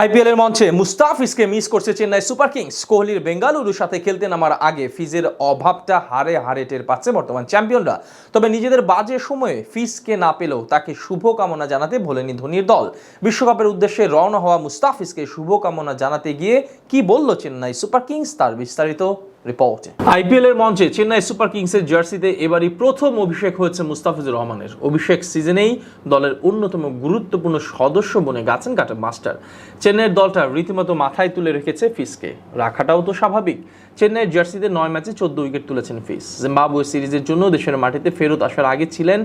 IPL এর মঞ্চে মুস্তাফিজকে miss করছে চেন্নাই সুপার কিংস। কোহলির বেঙ্গালুরুর সাথে খেলতে নামার আগে ফিজের অভাবটা হারে হারে টের পাচ্ছে বর্তমান চ্যাম্পিয়নরা। তবে নিজেদের বাজে সময়ে ফিজকে না পেলেও তাকে শুভকামনা জানাতে ভোলেনি ধোনির দল। বিশ্বকাপের উদ্দেশ্যে রওনা হওয়া মুস্তাফিজকে শুভকামনা জানাতে গিয়ে কি বলল চেন্নাই সুপার কিংস, তার বিস্তারিত রিপোর্টে। আইপিএল এর মঞ্চে চেন্নাই সুপার কিংসের জার্সিতে এবারই প্রথম অভিষেক হয়েছে মুস্তাফিজুর রহমানের। অভিষেক সিজনেই দলের অন্যতম গুরুত্বপূর্ণ সদস্য বনে গেছেন কাটা মাস্টার। চেন্নাইয়ের দলটা রীতিমতো মাথায় তুলে রেখেছে ফিজকে, রাখাটাও তো স্বাভাবিক। চেন্নাইয়ের জার্সিতে 9 ম্যাচে 14 উইকেট তুলেছেন ফিজ। জিম্বাবুয়ে সিরিজের জন্য দেশের মাটিতে ফেরত আসার আগে ছিলেন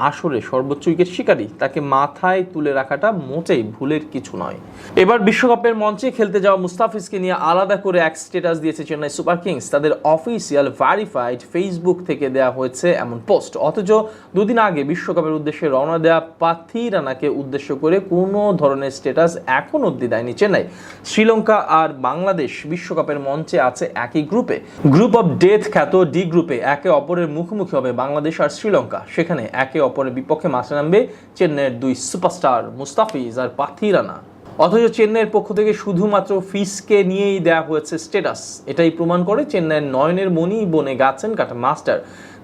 আসরে সর্বোচ্চ উইকেট শিকারী। তাকে মাথায় তুলে রাখাটা মোটেই ভুলের কিছু নয়। এবার বিশ্বকাপের মঞ্চে খেলতে যাওয়া মুস্তাফিজকে নিয়ে আলাদা করে এক স্ট্যাটাস দিয়েছে চেন্নাই সুপার কিংস। তাদের অফিসিয়াল ভেরিফাইড ফেসবুক থেকে দেওয়া হয়েছে এমন পোস্ট। অথচ দুদিন আগে বিশ্বকাপের উদ্দেশ্যে রওনা দেওয়া পাথিরানাকে উদ্দেশ্য করে কোনো ধরনের স্ট্যাটাস এখন অবধি দেয়নি চেন্নাই। শ্রীলঙ্কা আর বাংলাদেশ বিশ্বকাপের মঞ্চে আছে একই গ্রুপে। গ্রুপ অফ ডেথ খ্যাত ডি গ্রুপে একে অপরের মুখোমুখি হবে বাংলাদেশ আর শ্রীলঙ্কা। সেখানে একে অপরের বিপক্ষে মাঠে নামবে চেন্নাইয়ের দুই সুপারস্টার মুস্তাফিজ আর পাথিরানা। অথচ চেন্নাইয়ের পক্ষ থেকে শুধুমাত্র ফিজকে নিয়েই দেওয়া হয়েছে স্ট্যাটাস। এটাই প্রমাণ করে চেন্নাইয়ের নয়নের মণি বনে গেছেন কাটা মাস্টার।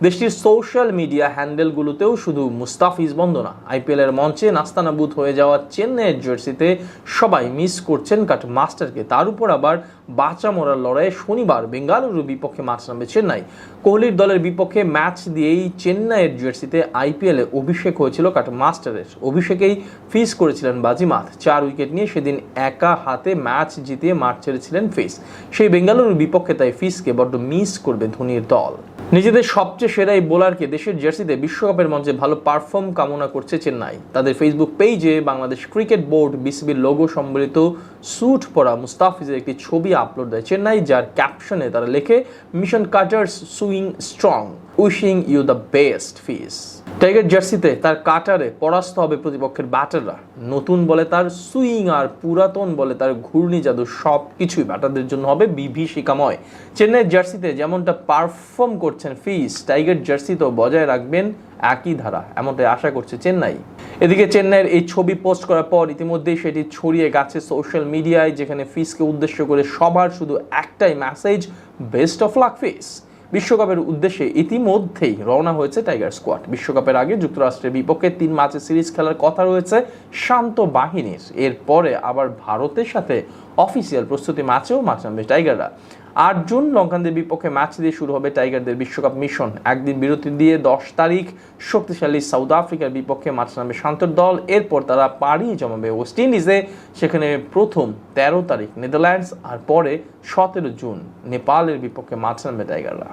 দেশটির সোশ্যাল মিডিয়া হ্যান্ডেলগুলোতেও শুধু মুস্তাফিজ বন্দনা। আইপিএল এর মঞ্চে নাস্তানাবুদ হয়ে যাওয়া চেন্নাইয়ের জার্সিতে সবাই মিস করছেন কাটা মাস্টারকে। তার উপর আবার বাঁচা মরার লড়াইয়ে শনিবার বেঙ্গালুরুর বিপক্ষে মাঠ নামবে চেন্নাই। কোহলির দলের বিপক্ষে ম্যাচ দিয়েই চেন্নাইয়ের জার্সিতে আইপিএলে অভিষেক হয়েছিল কাটা মাস্টারের। অভিষেকেই ফিজ করেছিলেন বাজিমাত। 4 উইকেট নিয়ে সেদিন একা হাতে ম্যাচ জিতিয়ে মাঠ ছেড়েছিলেন ফিজ। সেই বেঙ্গালুরুর বিপক্ষে তাই ফিজকে বড্ড মিস করবে ধোনির দল। নিজেদের সবচেয়ে সেরা এই বোলারকে দেশের জার্সিতে বিশ্বকাপের মঞ্চে ভালো পারফর্ম কামনা করছে চেন্নাই। তাদের ফেসবুক পেজে বাংলাদেশ ক্রিকেট বোর্ড বিসিবির লোগো সম্বলিত স্যুট পরা মুস্তাফিজের একটি ছবি আপলোড দেয় চেন্নাই, যার ক্যাপশনে তারা লেখে, mission cutters swing strong, wishing you the best Fizz. Tiger জার্সিতে তার কাটারে পরাস্ত হবে প্রতিপক্ষের ব্যাটাররা। নতুন বলে তার সুইং আর পুরাতন বলে তার ঘূর্ণি জাদু, সব কিছুই ব্যাটারদের জন্য হবে বিভীষিকাময়। চেন্নাইয়ের জার্সিতে যেমনটা পারফর্ম করছেন ফিজ, টাইগার জার্সিতেও বজায় রাখবেন একই ধারা, এমনটাই আশা করছে চেন্নাই। এদিকে চেন্নাইয়ের এই ছবি পোস্ট করার পর ইতিমধ্যেই সেটি ছড়িয়ে গেছে সোশ্যাল মিডিয়ায়, যেখানে ফিজকে উদ্দেশ্য করে সবার শুধু একটাই মেসেজ, বেস্ট অফ লাক ফিজ। বিশ্বকাপের উদ্দেশ্যে ইতিমধ্যেই রওনা হয়েছে টাইগার স্কোয়াড। বিশ্বকাপের আগে যুক্তরাষ্ট্রের বিপক্ষে 3 ম্যাচের সিরিজ খেলার কথা রয়েছে শান্ত বাহিনীর। এরপরে আবার ভারতের সাথে অফিসিয়াল প্রস্তুতি ম্যাচেও মাঠ নামবে টাইগাররা। 8 জুন লঙ্কানদের বিপক্ষে ম্যাচ দিয়ে শুরু হবে টাইগারদের বিশ্বকাপ মিশন। একদিন বিরতি দিয়ে 10 তারিখ শক্তিশালী সাউথ আফ্রিকার বিপক্ষে মাঠ নামবে শান্তর দল। এরপর তারা পাড়ি জমাবে ওয়েস্ট ইন্ডিজে। সেখানে প্রথম 13 তারিখ নেদারল্যান্ডস আর পরে 17 জুন নেপালের বিপক্ষে মাঠ নামবে টাইগাররা।